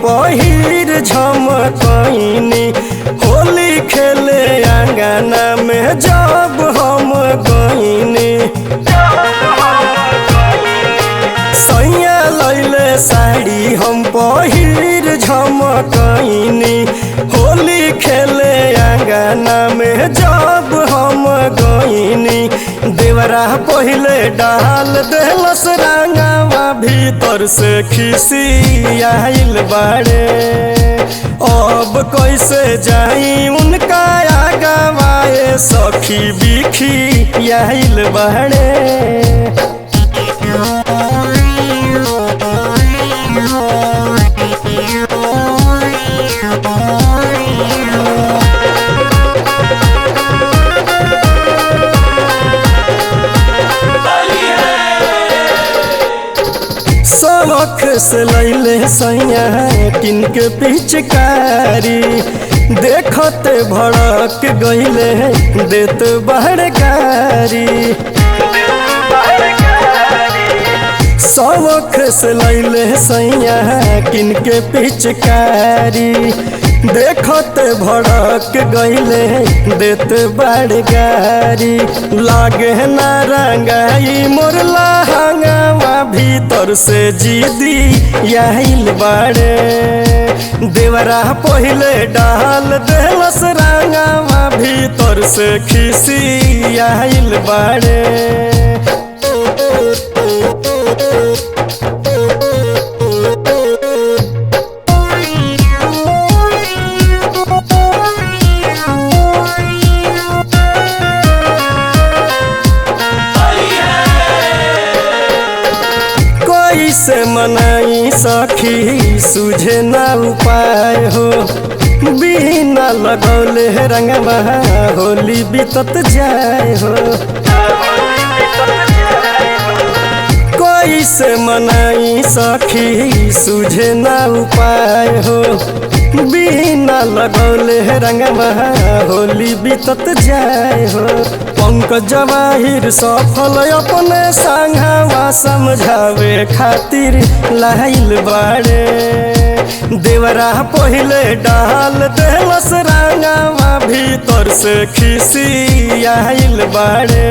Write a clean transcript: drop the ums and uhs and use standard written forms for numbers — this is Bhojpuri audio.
पहिर झमकैनी। होली खेले आंगना में जब हम गईनी, सैया लैले साड़ी हम पहिर झमकैनी। होली खेले आंगना में जब हम गईनी, देवरा पहिले डाल देलस रंगवा भीतर से खिसी आइल बाड़े। अब कैसे जाई उनका आगवाए सखी बिखी आइल बाड़े। शौख से लैले सैया किनके पिचकारी, देखते भड़क गईले देत बहड़कारी। शौख से लैले सैया किनके पिचकारी, देखते भड़क गईले देत बड़गारी। लागे ना रंगाई मोर लहंगवा भीतर से जीदी आइल बाड़े। देवरा पहिले डाल देलस रंगवा भीतर से खिसी आइल बाड़े। कैसे मनाई सखी सूझे ना उपाय हो, बिना लगौले रंगवा होली बीतत जाए हो। कैसे मनाई सखी सूझे ना उपाय हो, बिना लगौले रंगवा होली बीतत जाए हो। पंकज जवाहिर सफल अपने संगवा समझावे खातिर लाइल बाड़े। देवरा पहिले डाल देलस रंगवा भीतर से खिसी आइल बाड़े।